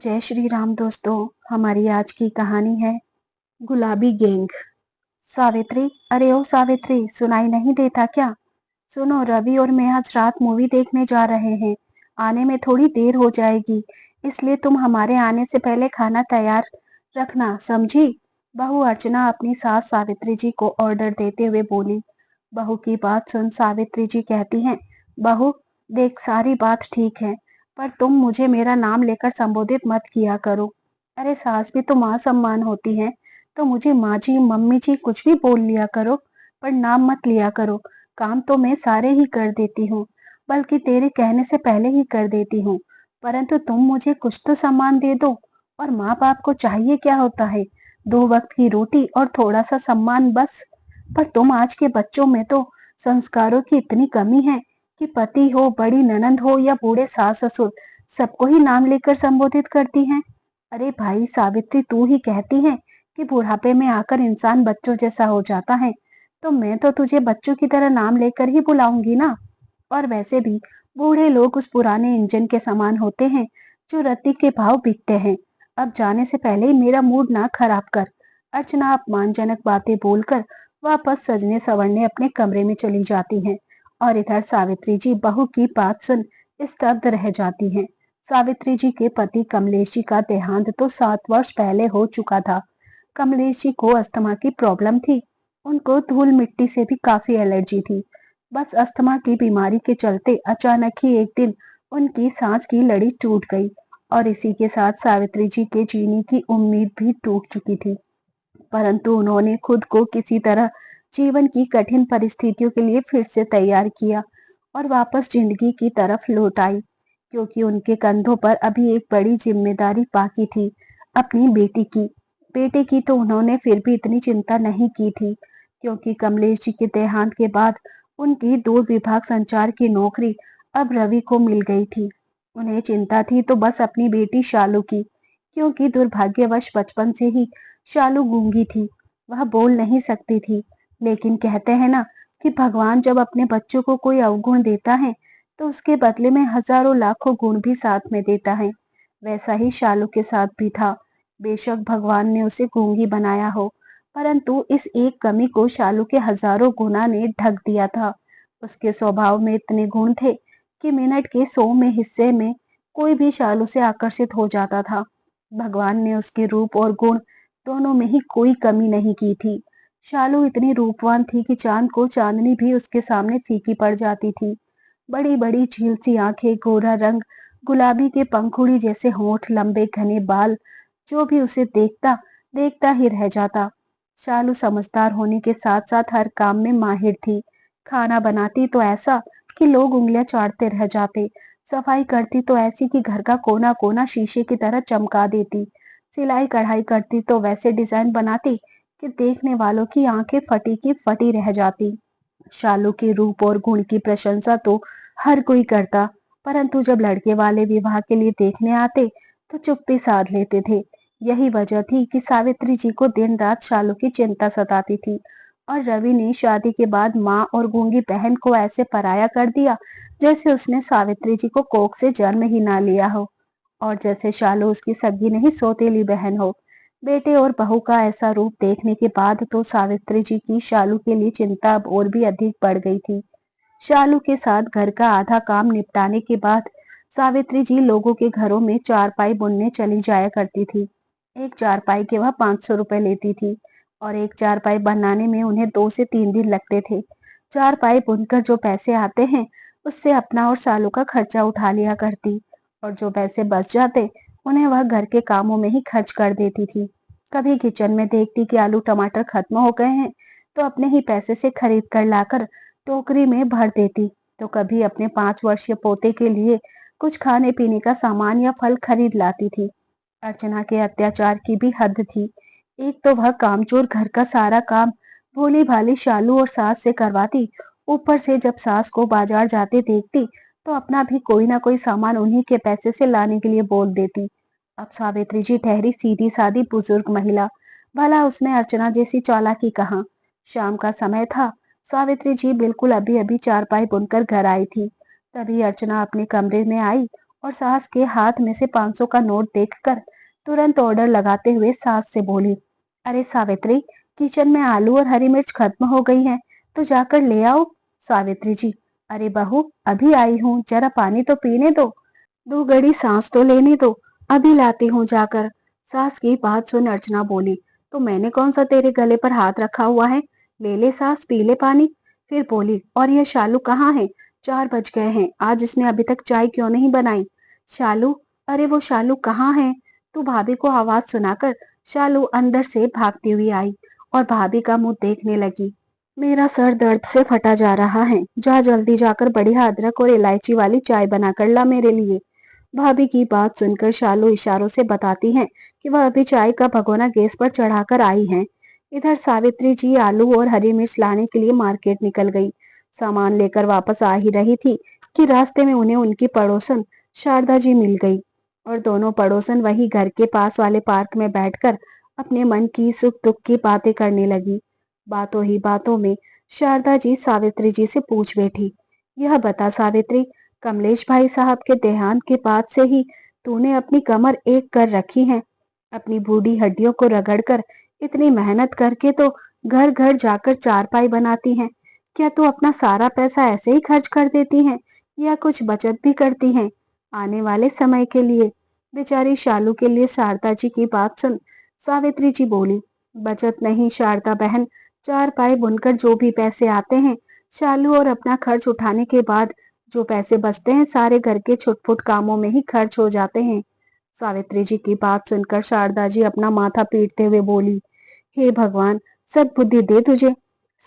जय श्री राम दोस्तों। हमारी आज की कहानी है गुलाबी गैंग। सावित्री, अरे ओ सावित्री, सुनाई नहीं देता क्या? सुनो, रवि और मैं आज रात मूवी देखने जा रहे हैं। आने में थोड़ी देर हो जाएगी, इसलिए तुम हमारे आने से पहले खाना तैयार रखना, समझी? बहू अर्चना अपनी सास सावित्री जी को ऑर्डर देते हुए बोली। बहू की बात सुन सावित्री जी कहती हैं, बहू देख, सारी बात ठीक है, पर तुम मुझे मेरा नाम लेकर संबोधित मत किया करो। अरे सास भी तो माँ सम्मान होती है, तो मुझे माँ जी, मम्मी जी कुछ भी बोल लिया करो, पर नाम मत लिया करो। काम तो मैं सारे ही कर देती हूँ, बल्कि तेरे कहने से पहले ही कर देती हूँ, परंतु तुम मुझे कुछ तो सम्मान दे दो। और माँ बाप को चाहिए क्या होता है? 2 वक्त की रोटी और थोड़ा सा सम्मान, बस। पर तुम आज के बच्चों में तो संस्कारों की इतनी कमी है कि पति हो, बड़ी ननंद हो या बूढ़े सास ससुर, सबको ही नाम लेकर संबोधित करती हैं। अरे भाई सावित्री, तू ही कहती है कि बुढ़ापे में आकर इंसान बच्चों जैसा हो जाता है, तो मैं तो तुझे बच्चों की तरह नाम लेकर ही बुलाऊंगी ना। और वैसे भी बूढ़े लोग उस पुराने इंजन के समान होते हैं जो रत्ती के भाव बिकते हैं। अब जाने से पहले ही मेरा मूड ना खराब कर। अर्चना अपमानजनक बातें बोलकर वापस सजने संवरने अपने कमरे में चली जाती हैं। और इधर सावित्री जी बहू की बात सुन स्तब्ध रह जाती हैं। सावित्री जी के पति कमलेश जी का देहांत तो 7 वर्ष पहले हो चुका था। कमलेश जी को अस्थमा की प्रॉब्लम थी। उनको धूल मिट्टी से भी काफी एलर्जी थी। बस अस्थमा की बीमारी के चलते अचानक ही एक दिन उनकी सांस की लड़ी टूट गई, और इसी के साथ सावित्री जी के जीने की उम्मीद भी टूट चुकी थी। परंतु उन्होंने खुद को किसी तरह जीवन की कठिन परिस्थितियों के लिए फिर से तैयार किया और वापस जिंदगी की तरफ लौट आई, क्योंकि उनके कंधों पर अभी एक बड़ी जिम्मेदारी बाकी थी, अपनी बेटी की। बेटे की तो उन्होंने फिर भी इतनी चिंता नहीं की थी, क्योंकि कमलेश जी के देहांत के बाद उनकी दूर विभाग संचार की नौकरी अब रवि को मिल गई थी। उन्हें चिंता थी तो बस अपनी बेटी शालू की, क्योंकि दुर्भाग्यवश बचपन से ही शालू गूंगी थी, वह बोल नहीं सकती थी। लेकिन कहते हैं ना कि भगवान जब अपने बच्चों को कोई अवगुण देता है तो उसके बदले में हजारों लाखों गुण भी साथ में देता है। वैसा ही शालू के साथ भी था। बेशक भगवान ने उसे गूंगी बनाया हो, परंतु इस एक कमी को शालू के हजारों गुना ने ढक दिया था। उसके स्वभाव में इतने गुण थे कि मिनट के 100 में हिस्से में कोई भी शालू से आकर्षित हो जाता था। भगवान ने उसके रूप और गुण दोनों में ही कोई कमी नहीं की थी। शालू इतनी रूपवान थी कि चांद को चांदनी भी उसके सामने फीकी पड़ जाती थी। बड़ी बड़ी झील सी आंखें, गोरा रंग, गुलाबी के पंखुड़ी जैसे होंठ, लंबे घने बाल, जो भी उसे देखता देखता ही रह जाता। शालू समझदार होने के साथ साथ हर काम में माहिर थी। खाना बनाती तो ऐसा कि लोग उंगलियां चाटते रह जाते। सफाई करती तो ऐसी कि घर का कोना कोना शीशे की तरह चमका देती। सिलाई कढ़ाई करती तो वैसे डिजाइन बनाती कि देखने वालों की आंखें फटी की फटी रह जाती। शालू के रूप और गुण की प्रशंसा तो हर कोई करता, परंतु जब लड़के वाले विवाह के लिए देखने आते तो चुप्पी साध लेते थे। यही वजह थी कि सावित्री जी को दिन रात शालू की चिंता सताती थी। और रवि ने शादी के बाद माँ और गूंगी बहन को ऐसे पराया कर दिया जैसे उसने सावित्री जी को कोख से जन्म ही ना लिया हो, और जैसे शालू उसकी सगी नहीं सौतेली बहन हो। बेटे और बहू का ऐसा रूप देखने के बाद तो सावित्री जी की शालू के लिए चिंता अब और भी अधिक बढ़ गई थी। शालू के साथ घर का आधा काम निपटाने के बाद सावित्री जी लोगों के घरों में चारपाई बुनने चली जाया करती थी। एक चारपाई के वह 500 रुपए लेती थी, और एक चारपाई बनाने में उन्हें 2 से 3 दिन लगते थे। चारपाई बुनकर जो पैसे आते हैं उससे अपना और सालू का खर्चा उठा लिया करती, और जो पैसे बच जाते उन्हें वह घर के कामों में ही खर्च कर देती थी। कभी किचन में देखती कि आलू टमाटर खत्म हो गए हैं तो अपने ही पैसे से खरीद कर लाकर टोकरी में भर देती, तो कभी अपने 5 वर्षीय पोते के लिए कुछ खाने पीने का सामान या फल खरीद लाती थी। अर्चना के अत्याचार की भी हद थी। एक तो वह कामचोर घर का सारा काम भोली भाली शालू और सास से करवाती, ऊपर से जब सास को बाजार जाते देखती तो अपना भी कोई ना कोई सामान उन्हीं के पैसे से लाने के लिए बोल देती। अब सावित्री जी ठहरी सीधी सादी बुजुर्ग महिला, भला उसमें अर्चना जैसी चालाकी कहाँ? शाम का समय था। सावित्री जी बिल्कुल अभी अभी चारपाई बुनकर घर आई थी। तभी अर्चना अपने कमरे में आई और सास के हाथ में से 500 का नोट देखकर तुरंत ऑर्डर लगाते हुए सास से बोली, अरे सावित्री, किचन में आलू और हरी मिर्च खत्म हो गई है, तो जाकर ले आओ। सावित्री जी, अरे बहू, अभी आई हूँ, जरा पानी तो पीने दो, 2 घड़ी सांस तो लेने दो, अभी लाती हूँ जाकर। सास की बात सुन अर्चना बोली, तो मैंने कौन सा तेरे गले पर हाथ रखा हुआ है, ले ले सास, पी ले पानी। फिर बोली, और यह शालू कहाँ है, 4 बज गए हैं, आज इसने अभी तक चाय क्यों नहीं बनाई। शालू, अरे वो शालू कहाँ है। तो भाभी को आवाज सुनाकर शालू अंदर से भागती हुई आई और भाभी का मुंह देखने लगी। मेरा सर दर्द से फटा जा रहा है, जा जल्दी जाकर बढ़िया अदरक और इलायची वाली चाय बनाकर ला मेरे लिए। भाभी की बात सुनकर शालू इशारों से बताती हैं कि वह अभी चाय का भगोना गैस पर चढ़ाकर आई हैं। इधर सावित्री जी आलू और हरी मिर्च लाने के लिए मार्केट निकल गई। सामान लेकर वापस आ ही रही थी कि रास्ते में उन्हें उनकी पड़ोसन शारदा जी मिल गई और दोनों पड़ोसन वही घर के पास वाले पार्क में बैठकर अपने मन की सुख दुख की बातें करने लगी। बातों ही बातों में शारदा जी सावित्री जी से पूछ बैठी, यह बता सावित्री, कमलेश भाई साहब के देहांत के बाद से ही तूने अपनी कमर एक कर रखी है। अपनी बूढ़ी हड्डियों को रगड़कर इतनी मेहनत करके तो घर घर जाकर चारपाई बनाती हैं। क्या तू अपना सारा पैसा ऐसे ही खर्च कर देती हैं या कुछ बचत भी करती हैं आने वाले समय के लिए। बेचारी शालू के लिए शारदा जी की बात सुन सावित्री जी बोली, बचत नहीं शारदा बहन, चारपाई बुनकर जो भी पैसे आते हैं, शालू और अपना खर्च उठाने के बाद जो पैसे बचते हैं सारे घर के छुटपुट कामों में ही खर्च हो जाते हैं। सावित्री जी की बात सुनकर शारदा जी अपना माथा पीटते हुए बोली, हे भगवान, सद्बुद्धि दे तुझे।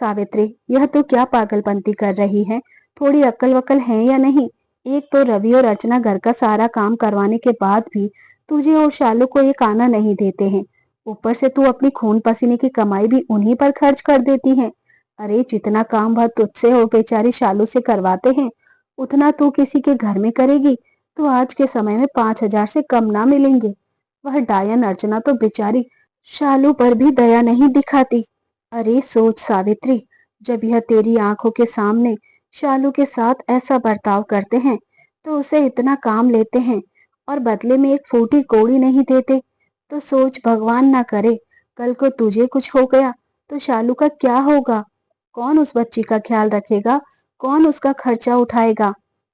सावित्री, यह तो क्या पागलपंती कर रही है, थोड़ी अक्ल वक्ल है या नहीं। एक तो रवि और अर्चना घर का सारा काम करवाने के बाद भी तुझे और शालू को एक आना नहीं देते हैं। ऊपर से तू अपनी खून पसीने की कमाई भी उन्हीं पर खर्च कर देती है। अरे जितना काम वह तुझसे और बेचारी शालू से करवाते हैं, उतना तू किसी के घर में करेगी तो आज के समय में 5,000 से कम ना मिलेंगे। वह डायन अर्चना तो बेचारी शालू पर भी दया नहीं दिखाती। अरे सोच सावित्री, जब यह तेरी आंखों के सामने शालू के साथ ऐसा बर्ताव करते हैं तो उसे इतना काम लेते हैं और बदले में एक फूटी कौड़ी नहीं देते, तो सोच भगवान ना करे कल को तुझे कुछ हो गया तो शालू का क्या होगा। कौन उस बच्ची का ख्याल रखेगा, कौन उसका खर्चा उठाएगा।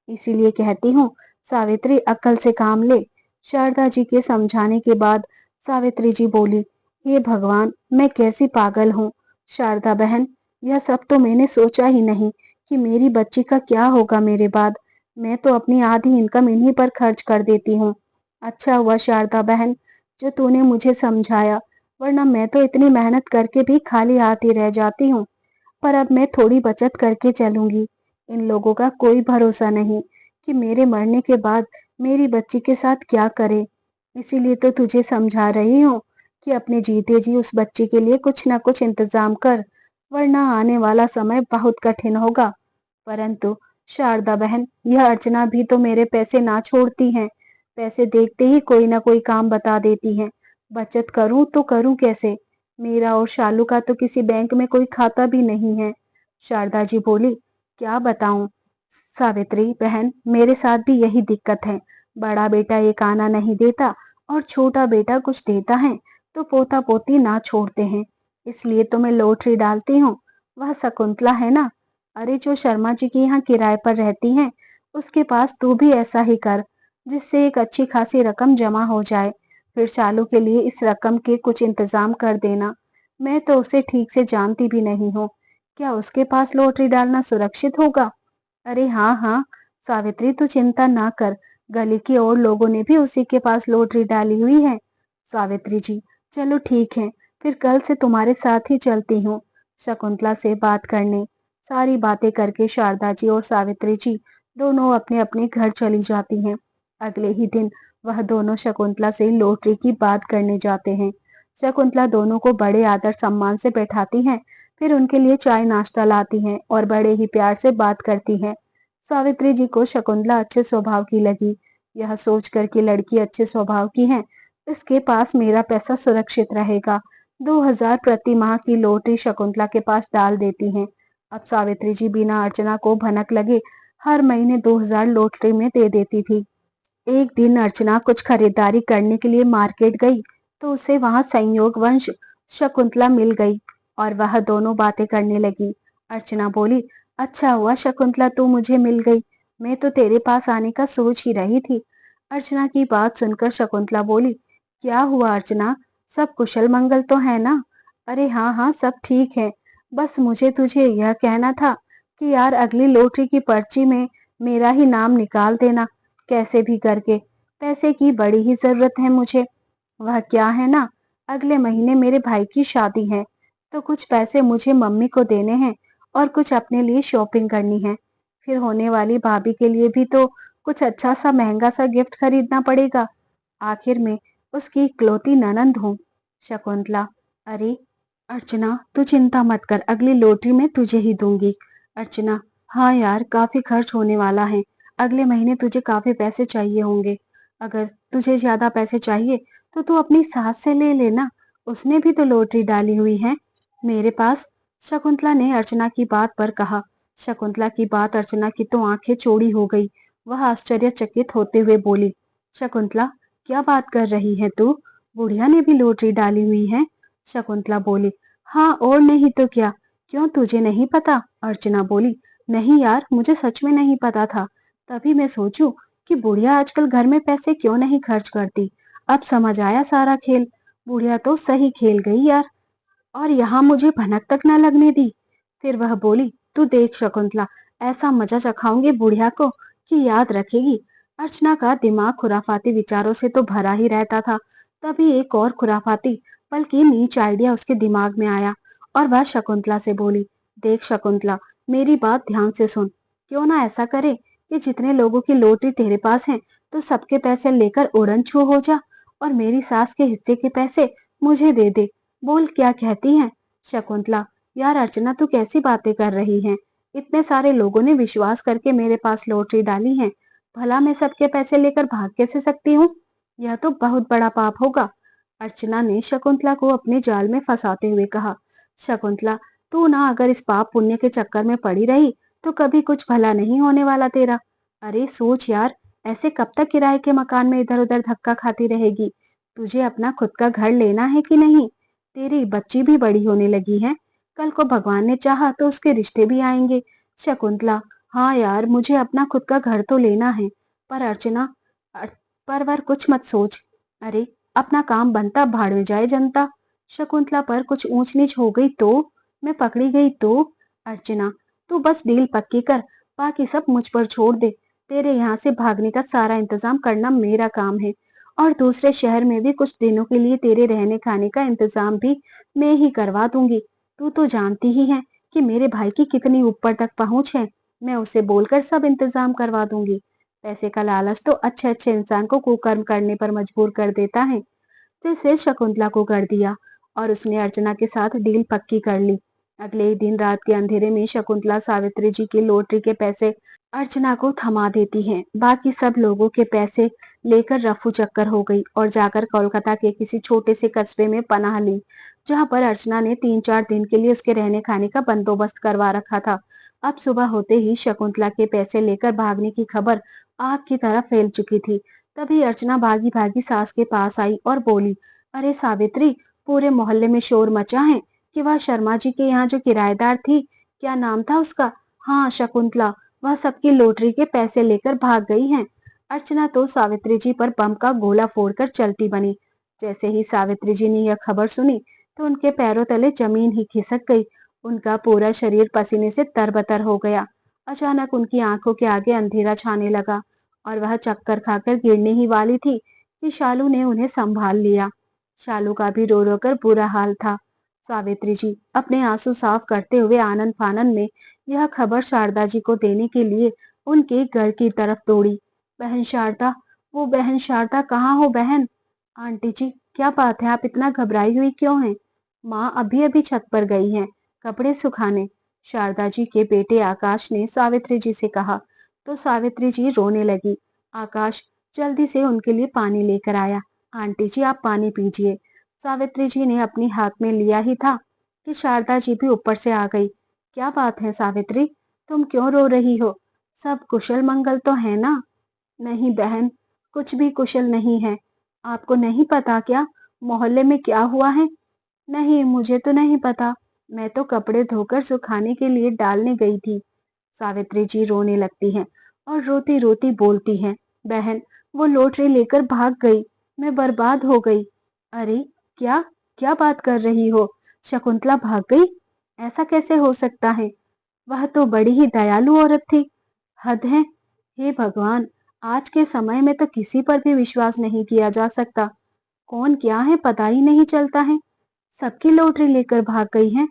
इसीलिए कहती हूँ सावित्री, अक्ल से काम ले। शारदा जी के समझाने के बाद सावित्री जी बोली, हे भगवान, मैं कैसी पागल हूँ। शारदा बहन, यह सब तो मैंने सोचा ही नहीं कि मेरी बच्ची का क्या होगा मेरे बाद। मैं तो अपनी आधी इनकम इन्हीं पर खर्च कर देती हूँ। अच्छा हुआ शारदा बहन जो तूने मुझे समझाया, वरना मैं तो इतनी मेहनत करके भी खाली हाथ ही रह जाती हूँ। पर अब मैं थोड़ी बचत करके चलूंगी। इन लोगों का कोई भरोसा नहीं कि मेरे मरने के बाद मेरी बच्ची के साथ क्या करे। इसीलिए तो तुझे समझा रही हूँ कि अपने जीते जी उस बच्ची के लिए कुछ न कुछ इंतजाम कर, वरना आने वाला समय बहुत कठिन होगा। परंतु शारदा बहन, यह अर्चना भी तो मेरे पैसे ना छोड़ती हैं। पैसे देखते ही कोई ना कोई काम बता देती हैं। बचत करूं तो करूं कैसे। मेरा और शालू का तो किसी बैंक में कोई खाता भी नहीं है। शारदा जी बोली, क्या बताऊं सावित्री बहन, मेरे साथ भी यही दिक्कत है। बड़ा बेटा एक आना नहीं देता और छोटा बेटा कुछ देता है तो पोता पोती ना छोड़ते हैं। इसलिए तो मैं लॉटरी डालती हूँ। वह शकुंतला है ना, अरे जो शर्मा जी के यहाँ किराए पर रहती हैं, उसके पास तू भी ऐसा ही कर, जिससे एक अच्छी खासी रकम जमा हो जाए। फिर शालू के लिए इस रकम के कुछ इंतजाम कर देना। मैं तो उसे ठीक से जानती भी नहीं हूँ, क्या उसके पास लॉटरी डालना सुरक्षित होगा। अरे हाँ हाँ सावित्री, तू चिंता ना कर, गली के और लोगों ने भी उसी के पास लॉटरी डाली हुई है। सावित्री जी, चलो ठीक है, फिर कल से तुम्हारे साथ ही चलती हूँ शकुंतला से बात करने। सारी बातें करके शारदा जी और सावित्री जी दोनों अपने अपने घर चली जाती हैं। अगले ही दिन वह दोनों शकुंतला से लॉटरी की बात करने जाते हैं। शकुंतला दोनों को बड़े आदर सम्मान से बैठाती हैं, फिर उनके लिए चाय नाश्ता लाती हैं और बड़े ही प्यार से बात करती हैं। सावित्री जी को शकुंतला अच्छे स्वभाव की लगी। यह सोचकर कि लड़की अच्छे स्वभाव की है, इसके पास मेरा पैसा सुरक्षित रहेगा। 2,000 प्रति माह की लॉटरी शकुंतला के पास डाल देती हैं। अब सावित्री जी बिना अर्चना को भनक लगे हर महीने 2,000 लॉटरी में दे देती थी। एक दिन अर्चना कुछ खरीदारी करने के लिए मार्केट गई तो उसे वहां संयोगवश शकुंतला मिल गई और वह दोनों बातें करने लगी। अर्चना बोली, अच्छा हुआ शकुंतला तू मुझे मिल गई, मैं तो तेरे पास आने का सोच ही रही थी। अर्चना की बात सुनकर शकुंतला बोली, क्या हुआ अर्चना, सब कुशल मंगल तो है ना? अरे हाँ हाँ सब ठीक है, बस मुझे तुझे यह कहना था कि यार अगली लॉटरी की पर्ची में मेरा ही नाम निकाल देना कैसे भी करके, पैसे की बड़ी ही जरूरत है मुझे। वह क्या है ना, अगले महीने मेरे भाई की शादी है, तो कुछ पैसे मुझे मम्मी को देने हैं और कुछ अपने लिए शॉपिंग करनी है। फिर होने वाली भाभी के लिए भी तो कुछ अच्छा सा महंगा सा गिफ्ट खरीदना पड़ेगा, आखिर में उसकी इकलौती ननंद हूँ। शकुंतला, अरे अर्चना तू चिंता मत कर, अगली लॉटरी में तुझे ही दूंगी। अर्चना, हाँ यार काफी खर्च होने वाला है, अगले महीने तुझे काफी पैसे चाहिए होंगे। अगर तुझे ज्यादा पैसे चाहिए तो तू अपनी सास से ले लेना, उसने भी तो लॉटरी डाली हुई है मेरे पास। शकुंतला ने अर्चना की बात पर कहा। शकुंतला की बात अर्चना की तो आंखें चौड़ी हो गई। वह आश्चर्यचकित होते हुए बोली, शकुंतला क्या बात कर रही है तू, बुढ़िया ने भी लॉटरी डाली हुई है? शकुंतला बोली, हाँ और नहीं तो क्या, क्यों तुझे नहीं पता? अर्चना बोली, नहीं यार मुझे सच में नहीं पता था, तभी मैं सोचूं कि बुढ़िया आजकल घर में पैसे क्यों नहीं खर्च करती। अब समझ आया सारा खेल, बुढ़िया तो सही खेल गई यार, और यहाँ मुझे भनक तक न लगने दी। फिर वह बोली, तू देख शकुंतला, ऐसा मजा चखाऊंगी बुढ़िया को कि याद रखेगी। अर्चना का दिमाग खुराफाती विचारों से तो भरा ही रहता था, तभी एक और खुराफाती बल्कि नीच आइडिया उसके दिमाग में आया और वह शकुंतला से बोली, देख शकुंतला मेरी बात ध्यान से सुन, क्यों ना ऐसा करे कि जितने लोगों की लॉटरी तेरे पास है तो सबके पैसे लेकर उड़न छू हो जा और मेरी सास के हिस्से के पैसे मुझे दे दे। बोल क्या कहती हैं? शकुंतला, यार अर्चना तू कैसी बातें कर रही है, इतने सारे लोगों ने विश्वास करके मेरे पास लॉटरी डाली है, भला मैं सबके पैसे लेकर भाग कैसे सकती हूँ? यह तो बहुत बड़ा पाप होगा। अर्चना ने शकुंतला को अपने जाल में फंसाते हुए कहा। शकुंतला, तू ना अगर इस पाप पुण्य के चक्कर में पड़ी रही तो कभी कुछ भला नहीं होने वाला तेरा। अरे सोच यार, ऐसे कब तक किराए के मकान में इधर उधर धक्का खाती रहेगी? तुझे अपना खुद का घर लेना है कि नहीं? तेरी बच्ची भी बड़ी होने लगी है, कल को भगवान ने चाहा तो उसके रिश्ते भी आएंगे। शकुंतला, हाँ यार मुझे अपना खुद का घर तो लेना है, पर अर्चना अर- पर वर कुछ मत सोच। अरे अपना काम बनता भाड़ में जाए जनता। शकुंतला पर कुछ ऊंच नीच हो गई तो, मैं पकड़ी गई तो? अर्चना, तू बस डील पक्की कर, बाकी सब मुझ पर छोड़ दे, तेरे यहाँ से भागने का सारा इंतजाम करना मेरा काम है, और दूसरे शहर में भी कुछ दिनों के लिए तेरे रहने खाने का इंतजाम भी मैं ही करवा दूंगी। तू तो जानती ही है कि मेरे भाई की कितनी ऊपर तक पहुंच है, मैं उसे बोलकर सब इंतजाम करवा दूंगी। पैसे का लालच तो अच्छे अच्छे इंसान को कुकर्म करने पर मजबूर कर देता है, जैसे शकुंतला को कर दिया, और उसने अर्चना के साथ डील पक्की कर ली। अगले ही दिन रात के अंधेरे में शकुंतला सावित्री जी की लॉटरी के पैसे अर्चना को थमा देती है, बाकी सब लोगों के पैसे लेकर रफू चक्कर हो गई और जाकर कोलकाता के किसी छोटे से कस्बे में पनाह ली, जहां पर अर्चना ने 3-4 दिन के लिए उसके रहने खाने का बंदोबस्त करवा रखा था। अब सुबह होते ही शकुंतला के पैसे लेकर भागने की खबर आग की तरह फैल चुकी थी। तभी अर्चना भागी भागी सास के पास आई और बोली, अरे सावित्री, पूरे मोहल्ले में शोर मचा है कि वह शर्मा जी के यहाँ जो किराएदार थी, क्या नाम था उसका, हाँ शकुंतला, वह सबकी लॉटरी के पैसे लेकर भाग गई हैं। अर्चना तो सावित्री जी पर बम का गोला फोड़कर चलती बनी। जैसे ही सावित्री जी ने यह खबर सुनी तो उनके पैरों तले जमीन ही खिसक गई, उनका पूरा शरीर पसीने से तरबतर हो गया। अचानक उनकी आंखों के आगे अंधेरा छाने लगा और वह चक्कर खाकर गिरने ही वाली थी कि शालू ने उन्हें संभाल लिया। शालू का भी रो रो कर बुरा हाल था। सावित्री जी अपने आंसू साफ करते हुए आनंद फानन में यह खबर शारदा जी को देने के लिए उनके घर की तरफ दौड़ी। बहन शारदा, वो बहन शारदा कहाँ हो बहन? आंटी जी क्या बात है, आप इतना घबराई हुई क्यों हैं? माँ अभी अभी छत पर गई हैं कपड़े सुखाने, शारदा जी के बेटे आकाश ने सावित्री जी से कहा। तो सावित्री जी रोने लगी। आकाश जल्दी से उनके लिए पानी लेकर आया। आंटी जी आप पानी पीजिए। सावित्री जी ने अपनी हाथ में लिया ही था कि शारदा जी भी ऊपर से आ गई। क्या बात है सावित्री, तुम क्यों रो रही हो? सब कुशल मंगल तो है ना? नहीं बहन, कुछ भी कुशल नहीं है। आपको नहीं पता क्या मोहल्ले में क्या हुआ है? नहीं, मुझे तो नहीं पता। मैं तो कपड़े धोकर सुखाने के लिए डालने गई थी। सावित्री जी रोने लगती हैं और रोती रोती बोलती हैं, बहन, वो लॉटरी लेकर भाग गई। मैं बर्बाद हो गई। अरे, क्या क्या बात कर रही हो? शकुंतला भाग गई? ऐसा कैसे हो सकता है? वह तो बड़ी ही दयालु औरत थी। हद है। हे भगवान, आज के समय में तो किसी पर भी विश्वास नहीं किया जा सकता। कौन क्या है पता ही नहीं चलता है। सबकी लॉटरी लेकर भाग गई है।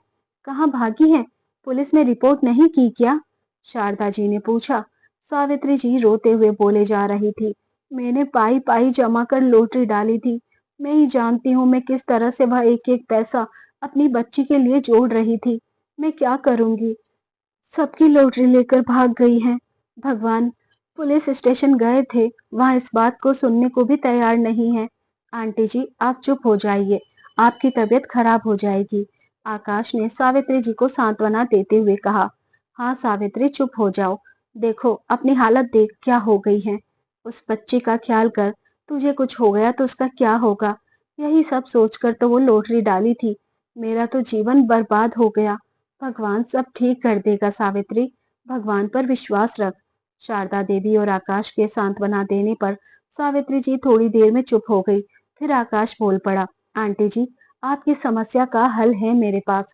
कहाँ भागी है? पुलिस में रिपोर्ट नहीं की क्या? शारदा जी ने पूछा। सावित्री जी रोते हुए बोले जा रही थी, मैंने पाई पाई जमा कर लॉटरी डाली थी। मैं ही जानती हूँ मैं किस तरह से वह एक एक पैसा अपनी बच्ची के लिए जोड़ रही थी। मैं क्या करूंगी? सबकी लॉटरी लेकर भाग गई हैं। भगवान, पुलिस स्टेशन गए थे, वहां इस बात को सुनने को भी तैयार नहीं है। आंटी जी, आप चुप हो जाइए, आपकी तबीयत खराब हो जाएगी। आकाश ने सावित्री जी को सांत्वना देते हुए कहा। हाँ सावित्री, चुप हो जाओ। देखो अपनी हालत देख क्या हो गई है। उस बच्ची का ख्याल कर, तुझे कुछ हो गया तो उसका क्या होगा? यही सब सोचकर तो वो लॉटरी डाली थी। मेरा तो जीवन बर्बाद हो गया। भगवान सब ठीक कर देगा सावित्री, भगवान पर विश्वास रख। शारदा देवी और आकाश के सांत्वना देने पर सावित्री जी थोड़ी देर में चुप हो गई। फिर आकाश बोल पड़ा, आंटी जी, आपकी समस्या का हल है मेरे पास।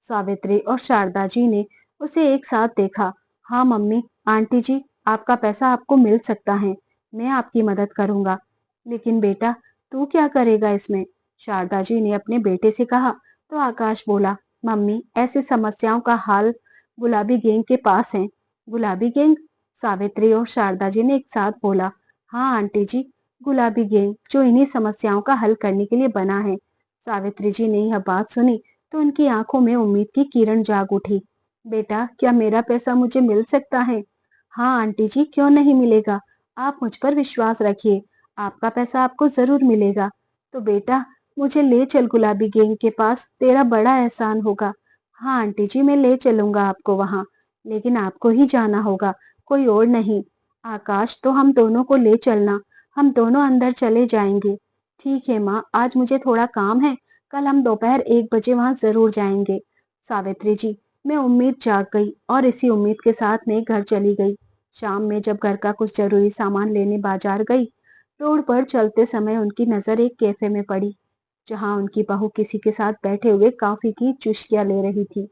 सावित्री और शारदा जी ने उसे एक साथ देखा। हाँ मम्मी, आंटी जी, आपका पैसा आपको मिल सकता है। मैं आपकी मदद करूंगा। लेकिन बेटा, तू क्या करेगा इसमें? शारदा जी ने अपने बेटे से कहा। तो आकाश बोला, मम्मी, ऐसी समस्याओं का हाल गुलाबी गैंग के पास है। गुलाबी गैंग? सावित्री और शारदा जी ने एक साथ बोला। हाँ आंटी जी, गुलाबी गैंग जो इन्हीं समस्याओं का हल करने के लिए बना है। सावित्री जी ने यह बात सुनी तो उनकी आंखों में उम्मीद की किरण जाग उठी। बेटा, क्या मेरा पैसा मुझे मिल सकता है? हाँ आंटी जी, क्यों नहीं मिलेगा। आप मुझ पर विश्वास रखिए, आपका पैसा आपको जरूर मिलेगा। तो बेटा, मुझे ले चल गुलाबी गैंग के पास, तेरा बड़ा एहसान होगा। हाँ आंटी जी, मैं ले चलूंगा आपको वहां, लेकिन आपको ही जाना होगा, कोई और नहीं। आकाश, तो हम दोनों को ले चलना, हम दोनों अंदर चले जाएंगे। ठीक है माँ, आज मुझे थोड़ा काम है, कल हम दोपहर 1 बजे वहां जरूर जाएंगे। सावित्री जी, मैं उम्मीद जाग गई और इसी उम्मीद के साथ मैं घर चली गई। शाम में जब घर का कुछ जरूरी सामान लेने बाजार गई, रोड पर चलते समय उनकी नजर एक कैफे में पड़ी, जहां उनकी बहू किसी के साथ बैठे हुए कॉफी की चुस्कियां ले रही थी।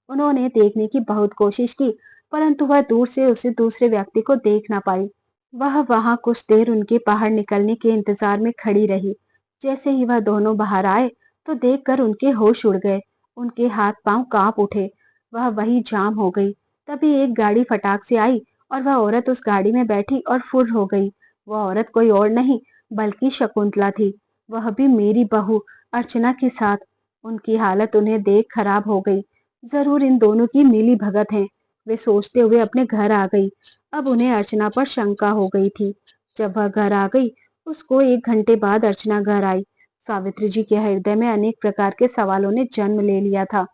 उन्होंने देखने की बहुत कोशिश की, परंतु वह दूर से उसे दूसरे व्यक्ति को देख ना पाई। वह वहां कुछ देर उनके बाहर निकलने के इंतजार में खड़ी रही। जैसे ही वह दोनों बाहर आए तो देखकर उनके होश उड़ गए, उनके हाथ पांव कांप उठे। वह वही जाम हो गई। तभी एक गाड़ी फटाक से आई और वह औरत उस गाड़ी में बैठी और फुर हो गई। वह औरत कोई और नहीं बल्कि शकुंतला थी, वह भी मेरी बहू अर्चना के साथ। उनकी हालत उन्हें देख खराब हो गई। जरूर इन दोनों की मिली भगत है, वे सोचते हुए अपने घर आ गई। अब उन्हें अर्चना पर शंका हो गई थी। जब वह घर आ गई, उसको 1 घंटे बाद अर्चना घर आई। सावित्री जी के हृदय में अनेक प्रकार के सवालों ने जन्म ले लिया था,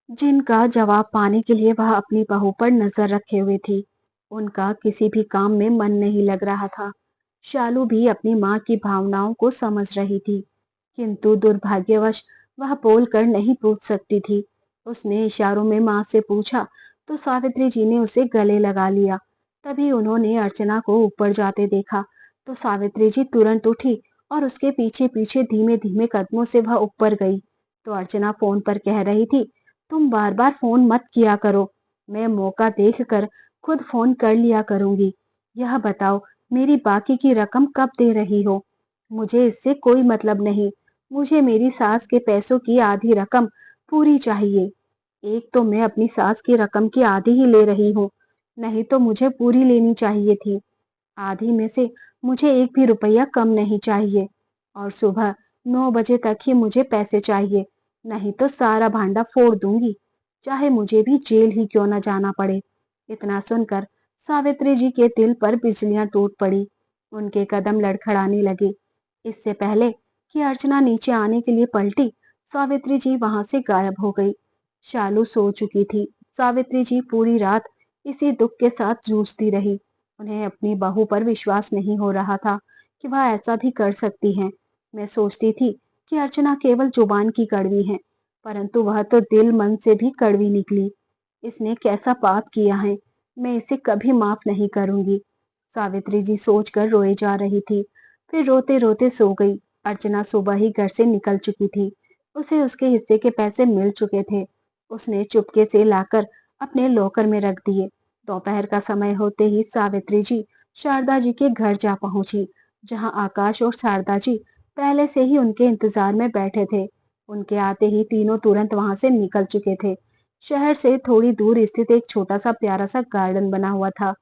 जिनका जवाब पाने के लिए वह अपनी बहू पर नजर रखे हुए थी। उनका किसी भी काम में मन नहीं लग रहा था। शालू भी अपनी माँ की भावनाओं को समझ रही थी, किंतु दुर्भाग्यवश वह बोलकर नहीं पूछ सकती थी। उसने इशारों में माँ से पूछा तो सावित्री जी ने उसे गले लगा लिया। तभी उन्होंने अर्चना को ऊपर जाते देखा तो सावित्री जी तुरंत उठी और उसके पीछे पीछे धीमे धीमे कदमों से वह ऊपर गई। तो अर्चना फोन पर कह रही थी, तुम बार बार फोन मत किया करो, मैं मौका देखकर खुद फोन कर लिया करूंगी। यह बताओ, मेरी बाकी की रकम कब दे रही हो? मुझे इससे कोई मतलब नहीं, मुझे मेरी सास के पैसों की आधी रकम पूरी चाहिए। एक तो मैं अपनी सास की रकम की आधी ही ले रही हूँ, नहीं तो मुझे पूरी लेनी चाहिए थी। आधी में से मुझे एक भी रुपया कम नहीं चाहिए। और सुबह 9 बजे तक ही मुझे पैसे चाहिए, नहीं तो सारा भांडा फोड़ दूंगी, चाहे मुझे भी जेल ही क्यों न जाना पड़े। इतना सुनकर सावित्री जी के दिल पर बिजलियां टूट पड़ी। उनके कदम लड़खड़ाने लगे। इससे पहले कि अर्चना नीचे आने के लिए पलटी, सावित्री जी वहां से गायब हो गई। शालू सो चुकी थी। सावित्री जी पूरी रात इसी दुख के साथ जूझती रही। उन्हें अपनी बहू पर विश्वास नहीं हो रहा था कि वह ऐसा भी कर सकती है। मैं सोचती थी कि अर्चना केवल जुबान की कड़वी है, परंतु वह तो दिल मन से भी कड़वी निकली। इसने कैसा पाप किया है, मैं इसे कभी माफ नहीं करूंगी। सावित्री जी सोचकर रोए जा रही थी, फिर रोते रोते सो गई। अर्चना सुबह ही घर से निकल चुकी थी। उसे उसके हिस्से के पैसे मिल चुके थे। उसने चुपके से लाकर अपने लॉकर में रख दिए। दोपहर का समय होते ही सावित्री जी शारदा जी के घर जा पहुंची, जहां आकाश और शारदा जी पहले से ही उनके इंतजार में बैठे थे। उनके आते ही तीनों तुरंत वहां से निकल चुके थे। शहर से थोड़ी दूर स्थित एक छोटा सा प्यारा सा गार्डन बना हुआ था,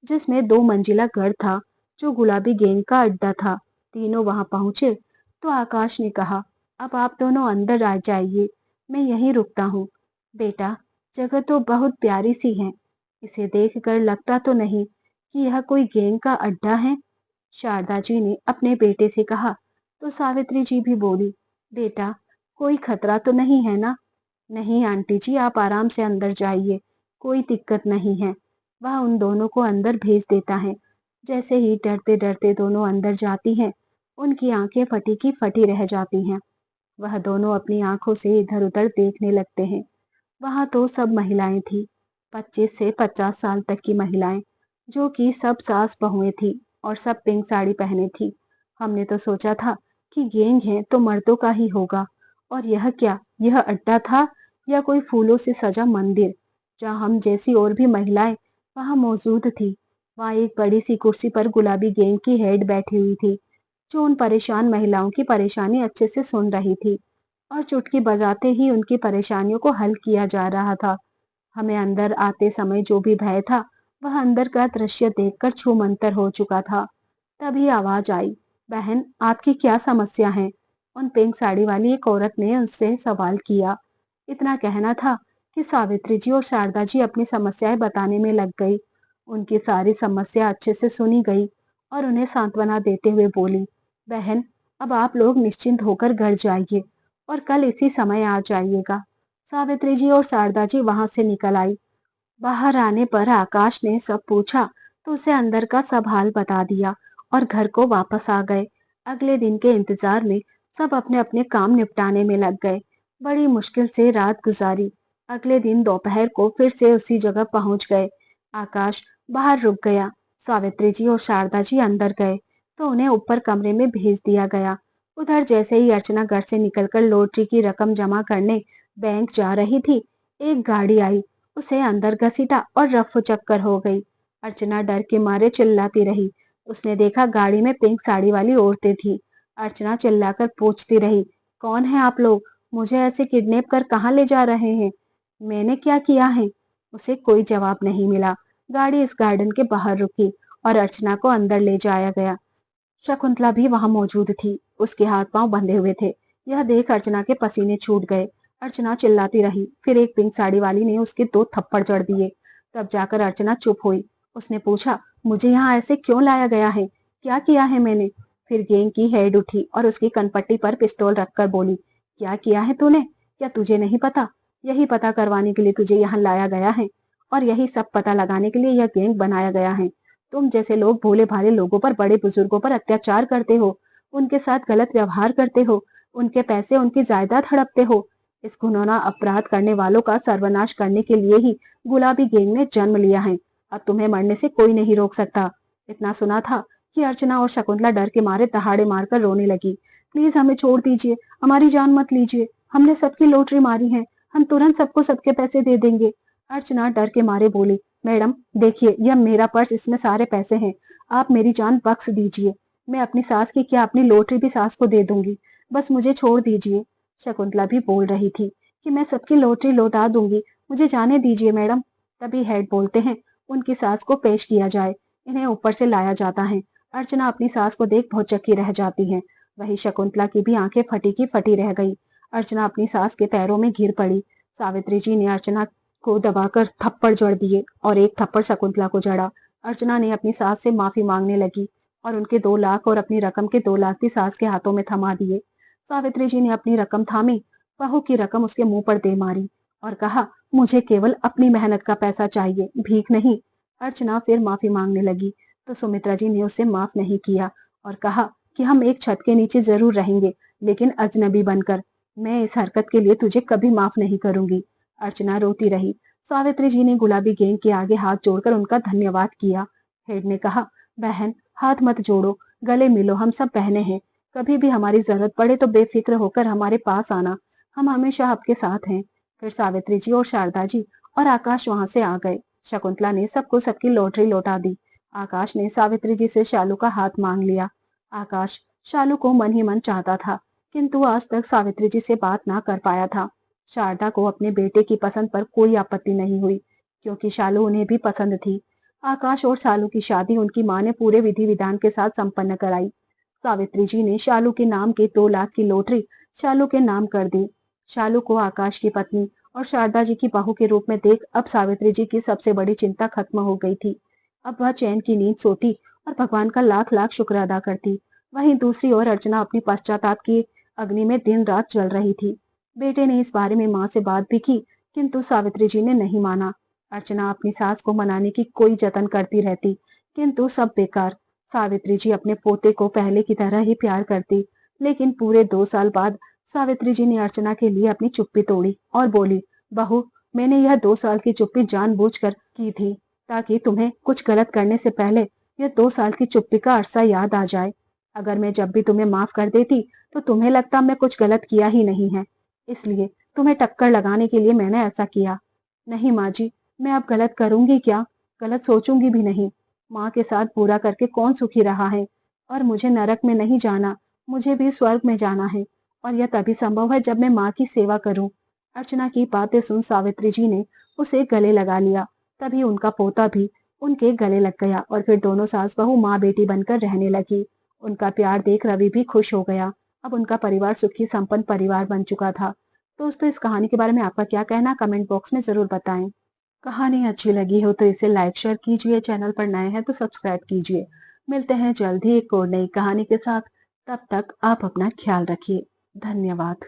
जिसमें 2 मंजिला घर था, जो गुलाबी गैंग का अड्डा था। तीनों वहां पहुंचे तो आकाश ने कहा, अब आप दोनों अंदर आ जाइए, मैं यहीं रुकता हूँ। बेटा, जगह तो बहुत प्यारी सी है, इसे देखकर लगता तो नहीं कि यह कोई गैंग का अड्डा है। शारदा जी ने अपने बेटे से कहा तो सावित्री जी भी बोली, बेटा, कोई खतरा तो नहीं है ना? नहीं आंटी जी, आप आराम से अंदर जाइए, कोई दिक्कत नहीं है। वह उन दोनों को अंदर भेज देता है। जैसे ही डरते डरते दोनों अंदर जाती हैं, उनकी आंखें फटी की फटी रह जाती हैं। वह दोनों अपनी आंखों से इधर उधर देखने लगते हैं। वहां तो सब महिलाएं थी, 25 से 50 साल तक की महिलाएं, जो कि सब सास बहुएं थी और सब पिंक साड़ी पहने थी। हमने तो सोचा था कि गैंग है तो मर्दों का ही होगा, और यह क्या, यह अड्डा था या कोई फूलों से सजा मंदिर, जहाँ हम जैसी और भी महिलाएं वहां मौजूद थी। वहां एक बड़ी सी कुर्सी पर गुलाबी गैंग की हेड बैठी हुई थी, जो उन परेशान महिलाओं की परेशानी अच्छे से सुन रही थी और चुटकी बजाते ही उनकी परेशानियों को हल किया जा रहा था। हमें अंदर आते समय जो भी भय था, वह अंदर का दृश्य देखकर छूमंतर हो चुका था। तभी आवाज आई, बहन, आपकी क्या समस्या है? उन पिंक साड़ी वाली एक औरत ने उससे सवाल किया। इतना कहना था कि सावित्री जी और शारदा जी अपनी समस्याएं बताने में लग गई। उनकी सारी समस्या अच्छे से सुनी गई और उन्हें सांत्वना देते हुए बोली, बहन, अब आप लोग निश्चिंत होकर घर जाइए और कल इसी समय आ जाइएगा। सावित्री जी और शारदा जी वहां से निकल आई। बाहर आने पर आकाश ने सब पूछा तो उसे अंदर का सब हाल बता दिया और घर को वापस आ गए। अगले दिन के इंतजार में सब अपने अपने काम निपटाने में लग गए। बड़ी मुश्किल से रात गुजारी। अगले दिन दोपहर को फिर से उसी जगह पहुंच गए। आकाश बाहर रुक गया। सावित्री जी और शारदा जी अंदर गए तो उन्हें ऊपर कमरे में भेज दिया गया। उधर जैसे ही अर्चना घर से निकलकर लॉटरी की रकम जमा करने बैंक जा रही थी, एक गाड़ी आई, उसे अंदर घसीटा और रफू चक्कर हो गई। अर्चना डर के मारे चिल्लाती रही। उसने देखा गाड़ी में पिंक साड़ी वाली औरतें थी। अर्चना चिल्लाकर पूछती रही, कौन है आप लोग? मुझे ऐसे किडनैप कर कहाँ ले जा रहे हैं? मैंने क्या किया है? उसे कोई जवाब नहीं मिला। गाड़ी इस गार्डन के बाहर रुकी और अर्चना को अंदर ले जाया गया। शकुंतला भी वहां मौजूद थी। उसके हाथ पांव बंधे हुए थे। यह देख अर्चना के पसीने छूट गए। अर्चना चिल्लाती रही। फिर एक पिंक साड़ी वाली ने उसके 2 थप्पड़ जड़ दिए। तब जाकर अर्चना चुप हुई। उसने पूछा, मुझे यहाँ ऐसे क्यों लाया गया है? क्या किया है मैंने? फिर गैंग की हेड उठी और उसकी कनपट्टी पर पिस्तौल रखकर बोली, क्या किया है तूने? क्या तुझे नहीं पता? यही पता करवाने के लिए तुझे यहाँ लाया गया है और यही सब पता लगाने के लिए यह गैंग बनाया गया है। तुम जैसे लोग भोले भाले लोगों पर, बड़े बुजुर्गों पर अत्याचार करते हो, उनके साथ गलत व्यवहार करते हो, उनके पैसे, उनकी जायदाद हड़पते हो। इस घिनौना अपराध करने वालों का सर्वनाश करने के लिए ही गुलाबी गैंग ने जन्म लिया है। अब तुम्हें मरने से कोई नहीं रोक सकता। इतना सुना था कि अर्चना और शकुंतला डर के मारे दहाड़े मारकर रोने लगी। प्लीज हमें छोड़ दीजिए, हमारी जान मत लीजिए, हमने सबकी लॉटरी मारी है, हम तुरंत सबको सबके पैसे दे देंगे। अर्चना डर के मारे बोली, मैडम देखिए, यह मेरा पर्स, इसमें सारे पैसे हैं, आप मेरी जान बख्श दीजिए। मैं अपनी सास की क्या, अपनी लॉटरी भी सास को दे दूंगी, बस मुझे छोड़ दीजिए। शकुंतला भी बोल रही थी कि मैं सबकी लॉटरी लौटा दूंगी, मुझे जाने दीजिए मैडम। तभी हेड बोलते हैं, उनकी सास को पेश किया जाए, इन्हें ऊपर से लाया जाता है। अर्चना अपनी सास को देख बहुत चक्की रह जाती है। वही शकुंतला की भी आंखें फटी की फटी रह गई। अर्चना अपनी सास के पैरों में गिर पड़ी। सावित्री जी ने अर्चना को दबाकर थप्पड़ जड़ दिए और एक थप्पड़ शकुंतला को जड़ा। अर्चना ने अपनी सास से माफी मांगने लगी और उनके 2 लाख और अपनी रकम के 2 लाख भी सास के हाथों में थमा दिए। सावित्री जी ने अपनी रकम थामी, बहू की रकम उसके मुंह पर दे मारी और कहा, मुझे केवल अपनी मेहनत का पैसा चाहिए, भीख नहीं। अर्चना फिर माफी मांगने लगी तो सुमित्रा जी ने उसे माफ नहीं किया और कहा कि हम एक छत के नीचे जरूर रहेंगे, लेकिन अजनबी बनकर। मैं इस हरकत के लिए तुझे कभी माफ नहीं करूंगी। अर्चना रोती रही। सावित्री जी ने गुलाबी गेंद के आगे हाथ जोड़कर उनका धन्यवाद किया। हेड ने कहा, बहन हाथ मत जोड़ो, गले मिलो, हम सब बहनें हैं। कभी भी हमारी जरूरत पड़े तो बेफिक्र होकर हमारे पास आना, हम हमेशा आपके साथ हैं। फिर सावित्री जी और शारदा जी और आकाश वहां से आ गए। शकुंतला ने सबको सबकी लॉटरी लौटा दी। आकाश ने सावित्री जी से शालू का हाथ मांग लिया। आकाश शालू को मन ही मन चाहता था, किंतु आज तक सावित्री जी से बात ना कर पाया था। शारदा को अपने बेटे की पसंद पर कोई आपत्ति नहीं हुई, क्योंकि शालू उन्हें भी पसंद थी। आकाश और शालू की शादी उनकी माँ ने पूरे विधि विधान के साथ संपन्न कराई। सावित्री जी ने शालू के नाम के 2 लाख की लॉटरी शालू के नाम कर दी। शालू को आकाश की पत्नी और शारदा जी की बहू के रूप में देख अब सावित्री जी की सबसे बड़ी चिंता खत्म हो गई थी। अब वह चैन की नींद सोती और भगवान का लाख लाख शुक्र अदा करती। वहीं दूसरी ओर अर्चना अपनी पश्चाताप की अग्नि में दिन रात जल रही थी। बेटे ने इस बारे में माँ से बात भी की, किंतु सावित्री जी ने नहीं माना। अर्चना अपनी सास को मनाने की कोई जतन करती रहती, किंतु सब बेकार। सावित्री जी अपने पोते को पहले की तरह ही प्यार करती, लेकिन पूरे 2 साल बाद सावित्री जी ने अर्चना के लिए अपनी चुप्पी तोड़ी और बोली, बहू, मैंने यह 2 साल की चुप्पी जानबूझकर की थी, ताकि तुम्हें कुछ गलत करने से पहले यह 2 साल की चुप्पी का अरसा याद आ जाए। अगर मैं जब भी तुम्हें माफ कर देती तो तुम्हें लगता मैं कुछ गलत किया ही नहीं है, इसलिए तुम्हें टक्कर लगाने के लिए मैंने ऐसा किया। नहीं माँ जी, मैं अब गलत करूंगी क्या, गलत सोचूंगी भी नहीं। माँ के साथ बुरा करके कौन सुखी रहा है, और मुझे नरक में नहीं जाना, मुझे भी स्वर्ग में जाना है, और यह तभी संभव है जब मैं माँ की सेवा करूं। अर्चना की बातें सुन सावित्री जी ने उसे गले लगा लिया। तभी उनका पोता भी उनके गले लग गया और फिर दोनों सास बहू माँ बेटी बनकर रहने लगी। उनका प्यार देख रवि भी खुश हो गया। अब उनका परिवार सुखी संपन्न परिवार बन चुका था। दोस्तों, इस कहानी के बारे में आपका क्या कहना, कमेंट बॉक्स में जरूर बताएं। कहानी अच्छी लगी हो तो इसे लाइक शेयर कीजिए, चैनल पर नए हैं तो सब्सक्राइब कीजिए। मिलते हैं जल्द ही एक और नई कहानी के साथ। तब तक आप अपना ख्याल रखिए। धन्यवाद।